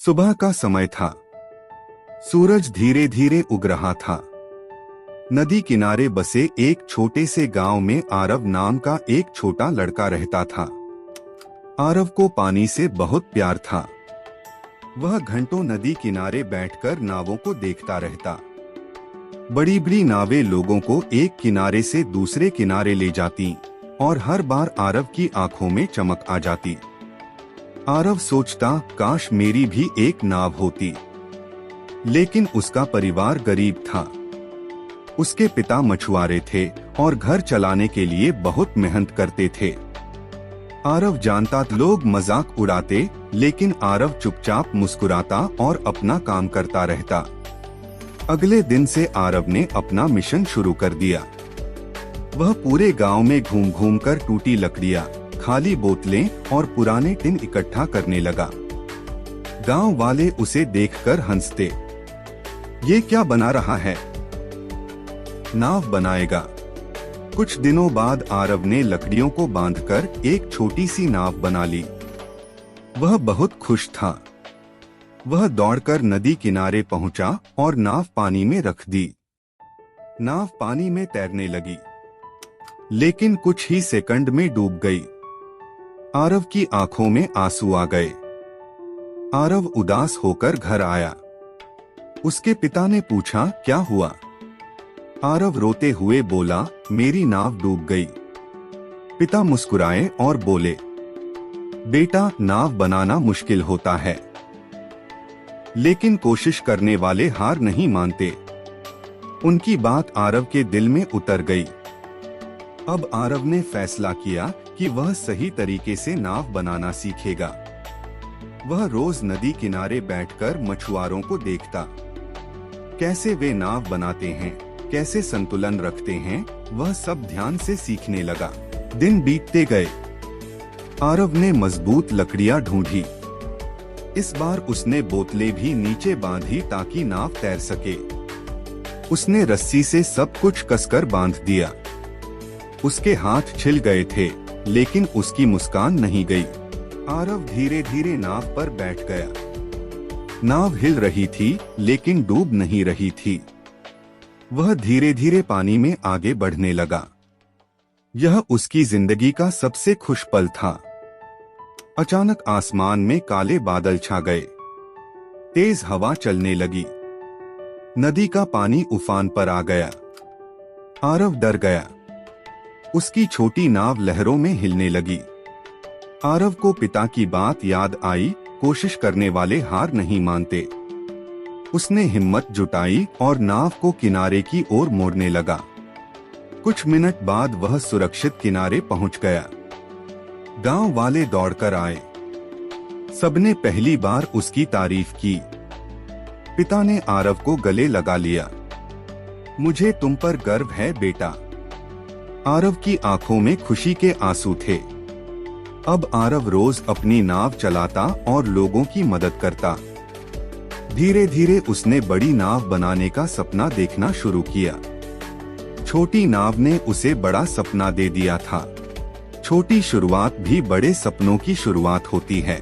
सुबह का समय था। सूरज धीरे धीरे उग रहा था। नदी किनारे बसे एक छोटे से गांव में आरव नाम का एक छोटा लड़का रहता था। आरव को पानी से बहुत प्यार था। वह घंटों नदी किनारे बैठकर नावों को देखता रहता। बड़ी बड़ी नावें लोगों को एक किनारे से दूसरे किनारे ले जाती और हर बार आरव की आंखों में चमक आ जाती। आरव सोचता, काश मेरी भी एक नाव होती। लेकिन उसका परिवार गरीब था। उसके पिता मछुआरे थे और घर चलाने के लिए बहुत मेहनत करते थे। आरव जानता लोग मजाक उड़ाते, लेकिन आरव चुपचाप मुस्कुराता और अपना काम करता रहता। अगले दिन से आरव ने अपना मिशन शुरू कर दिया। वह पूरे गांव में घूम घूम कर टूटी लकड़ियां, खाली बोतलें और पुराने टिन इकट्ठा करने लगा। गांव वाले उसे देखकर हंसते। ये क्या बना रहा है? नाव बनाएगा। कुछ दिनों बाद आरव ने लकड़ियों को बांधकर एक छोटी सी नाव बना ली। वह बहुत खुश था। वह दौड़कर नदी किनारे पहुंचा और नाव पानी में रख दी। नाव पानी में तैरने लगी, लेकिन कुछ ही सेकंड में डूब गई। आरव की आंखों में आंसू आ गए। आरव उदास होकर घर आया। उसके पिता ने पूछा, क्या हुआ? आरव रोते हुए बोला, मेरी नाव डूब गई। पिता मुस्कुराए और बोले, बेटा, नाव बनाना मुश्किल होता है, लेकिन कोशिश करने वाले हार नहीं मानते। उनकी बात आरव के दिल में उतर गई। अब आरव ने फैसला किया कि वह सही तरीके से नाव बनाना सीखेगा। वह रोज नदी किनारे बैठकर मछुआरों को देखता। कैसे वे नाव बनाते हैं, कैसे संतुलन रखते हैं, वह सब ध्यान से सीखने लगा। दिन बीतते गए। आरव ने मजबूत लकड़ियां ढूंढी। इस बार उसने बोतलें भी नीचे बांधी ताकि नाव तैर सके। उसने रस्सी से सब कुछ कसकर बांध दिया। उसके हाथ छिल गए थे, लेकिन उसकी मुस्कान नहीं गई। आरव धीरे धीरे नाव पर बैठ गया। नाव हिल रही थी, लेकिन डूब नहीं रही थी। वह धीरे धीरे पानी में आगे बढ़ने लगा। यह उसकी जिंदगी का सबसे खुश पल था। अचानक आसमान में काले बादल छा गए। तेज हवा चलने लगी। नदी का पानी उफान पर आ गया। आरव डर गया। उसकी छोटी नाव लहरों में हिलने लगी। आरव को पिता की बात याद आई, कोशिश करने वाले हार नहीं मानते। उसने हिम्मत जुटाई और नाव को किनारे की ओर मोड़ने लगा। कुछ मिनट बाद वह सुरक्षित किनारे पहुंच गया। गांव वाले दौड़कर आए। सबने पहली बार उसकी तारीफ की। पिता ने आरव को गले लगा लिया। मुझे तुम पर गर्व है बेटा। आरव की आंखों में खुशी के आंसू थे। अब आरव रोज अपनी नाव चलाता और लोगों की मदद करता। धीरे धीरे उसने बड़ी नाव बनाने का सपना देखना शुरू किया। छोटी नाव ने उसे बड़ा सपना दे दिया था। छोटी शुरुआत भी बड़े सपनों की शुरुआत होती है।